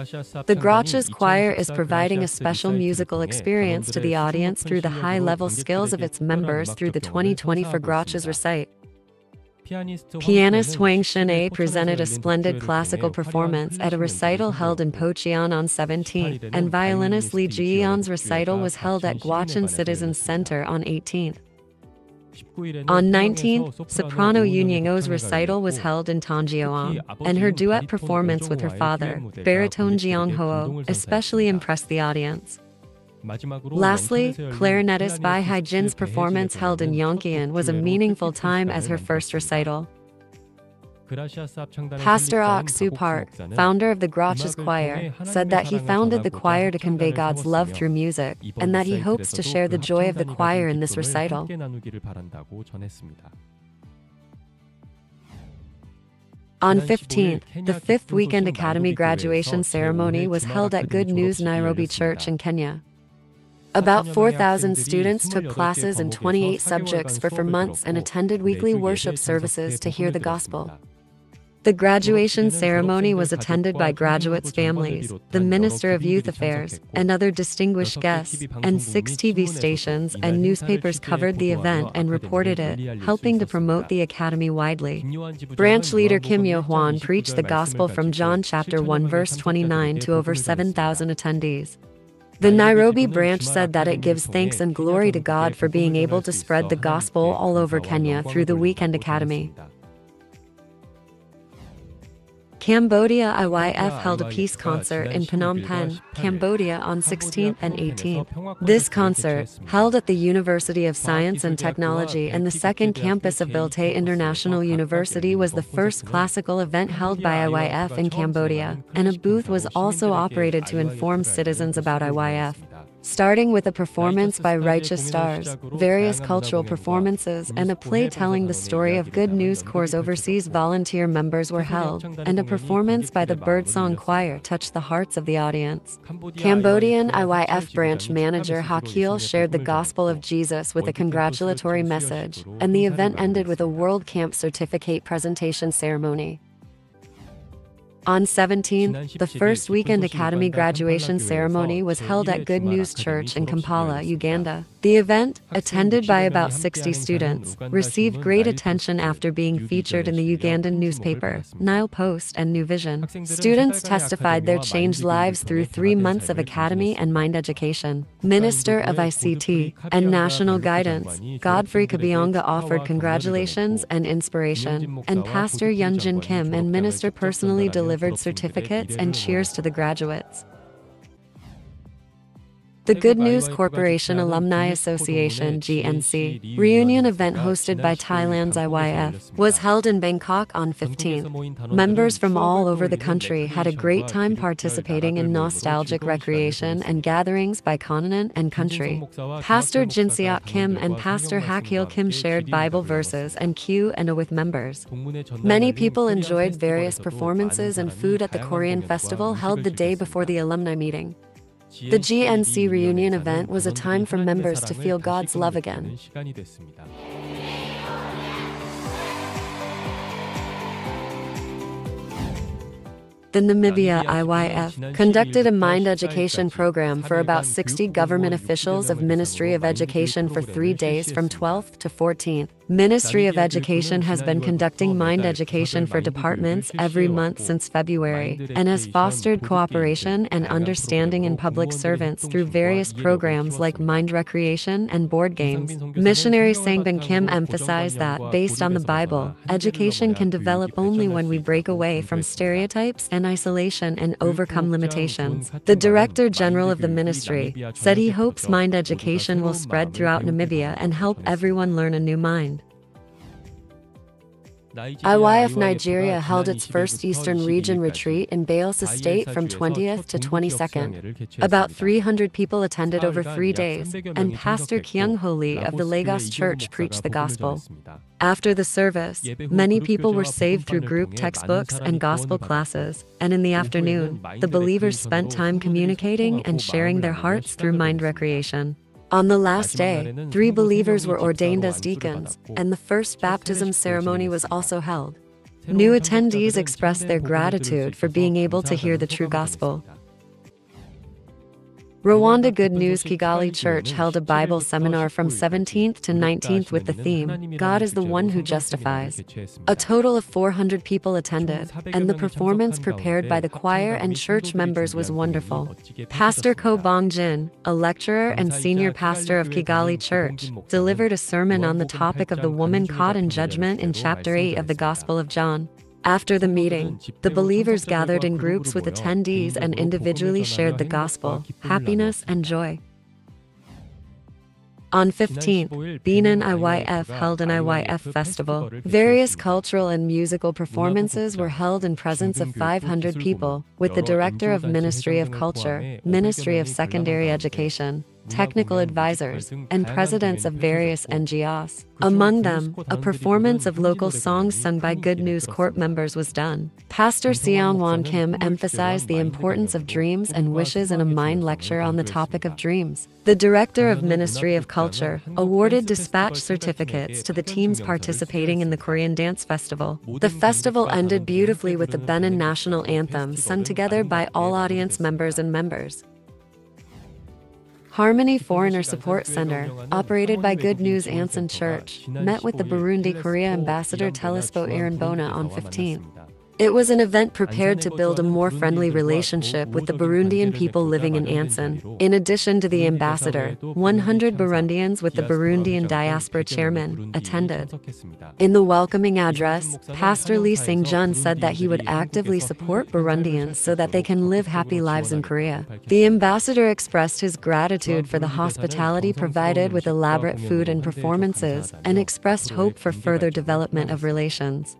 The Gratsch's choir is providing a special musical experience to the audience through the high-level skills of its members through the 2024 Gratsch's recite. Pianist Huang Shin-a presented a splendid classical performance at a recital held in Pocheon on 17th, and violinist Lee Ji-yeon's recital was held at Gwacheon Citizens Center on 18th. On 19th, soprano Yoon Yang-oh's recital was held in Tongjeong, and her duet performance with her father, baritone Jeong Ho, especially impressed the audience. Lastly, clarinetist Bai Hai-jin's performance held in Yongkyeon was a meaningful time as her first recital. Pastor Ok Soo Park, founder of the Gratsch's choir, said that he founded the choir to convey God's love through music, and that he hopes to share the joy of the choir in this recital. On 15th, the 5th Weekend Academy graduation ceremony was held at Good News Nairobi Church in Kenya. About 4,000 students took classes in 28 subjects for 4 months and attended weekly worship services to hear the gospel. The graduation ceremony was attended by graduates' families, the Minister of Youth Affairs, and other distinguished guests, and 6 TV stations and newspapers covered the event and reported it, helping to promote the academy widely. Branch leader Kim Yo-hwan preached the gospel from John chapter 1 verse 29 to over 7,000 attendees. The Nairobi branch said that it gives thanks and glory to God for being able to spread the gospel all over Kenya through the Weekend Academy. Cambodia IYF held a peace concert in Phnom Penh, Cambodia on 16th and 18th. This concert, held at the University of Science and Technology and the second campus of Biltay International University, was the first classical event held by IYF in Cambodia, and a booth was also operated to inform citizens about IYF. Starting with a performance by Righteous Stars, various cultural performances, and a play telling the story of Good News Corps' overseas volunteer members were held, and a performance by the Birdsong Choir touched the hearts of the audience. Cambodian IYF branch manager Ha Keel shared the gospel of Jesus with a congratulatory message, and the event ended with a World Camp certificate presentation ceremony. On 17th, the first Weekend Academy graduation ceremony was held at Good News Church in Kampala, Uganda. The event, attended by about 60 students, received great attention after being featured in the Ugandan newspaper, Nile Post and New Vision. Students testified their changed lives through 3 months of academy and mind education. Minister of ICT and National Guidance, Godfrey Kabionga, offered congratulations and inspiration, and Pastor Yunjin Kim and Minister personally delivered certificates and cheers to the graduates. The Good News Corporation Alumni Association (GNC) reunion event hosted by Thailand's IYF was held in Bangkok on 15th. Members from all over the country had a great time participating in nostalgic recreation and gatherings by continent and country. Pastor Jinseok Kim and Pastor Hakil Kim shared Bible verses and Q&A with members. Many people enjoyed various performances and food at the Korean festival held the day before the alumni meeting. The GNC reunion event was a time for members to feel God's love again. The Namibia IYF conducted a mind education program for about 60 government officials of Ministry of Education for 3 days from 12th to 14th. Ministry of Education has been conducting mind education for departments every month since February, and has fostered cooperation and understanding in public servants through various programs like mind recreation and board games. Missionary Sangbin Kim emphasized that, based on the Bible, education can develop only when we break away from stereotypes and isolation and overcome limitations. The Director General of the ministry said he hopes mind education will spread throughout Namibia and help everyone learn a new mind. IYF Nigeria held its first Eastern Region retreat in Bayelsa State from 20th to 22nd. About 300 people attended over 3 days, and Pastor Kyung Ho Lee of the Lagos Church preached the gospel. After the service, many people were saved through group textbooks and gospel classes, and in the afternoon, the believers spent time communicating and sharing their hearts through mind recreation. On the last day, 3 believers were ordained as deacons, and the first baptism ceremony was also held. New attendees expressed their gratitude for being able to hear the true gospel. Rwanda Good News Kigali Church held a Bible seminar from 17th to 19th with the theme, God is the One Who Justifies. A total of 400 people attended, and the performance prepared by the choir and church members was wonderful. Pastor Ko Bong-jin, a lecturer and senior pastor of Kigali Church, delivered a sermon on the topic of the woman caught in judgment in chapter 8 of the Gospel of John. After the meeting, the believers gathered in groups with attendees and individually shared the gospel, happiness, and joy. On 15th, GNM IYF held an IYF festival. Various cultural and musical performances were held in presence of 500 people, with the Director of Ministry of Culture, Ministry of Secondary Education, technical advisors, and presidents of various NGOs. Among them, a performance of local songs sung by Good News Corps members was done. Pastor Seong-won Kim emphasized the importance of dreams and wishes in a mind lecture on the topic of dreams. The Director of Ministry of Culture awarded dispatch certificates to the teams participating in the Korean Dance Festival. The festival ended beautifully with the Benin National Anthem sung together by all audience members and members. Harmony Foreigner Support Center, operated by Good News Anson Church, met with the Burundi-Korea Ambassador Telespo Irambona on 15th. It was an event prepared to build a more friendly relationship with the Burundian people living in Anson. In addition to the ambassador, 100 Burundians with the Burundian diaspora chairman attended. In the welcoming address, Pastor Lee Sing-jun said that he would actively support Burundians so that they can live happy lives in Korea. The ambassador expressed his gratitude for the hospitality provided with elaborate food and performances, and expressed hope for further development of relations.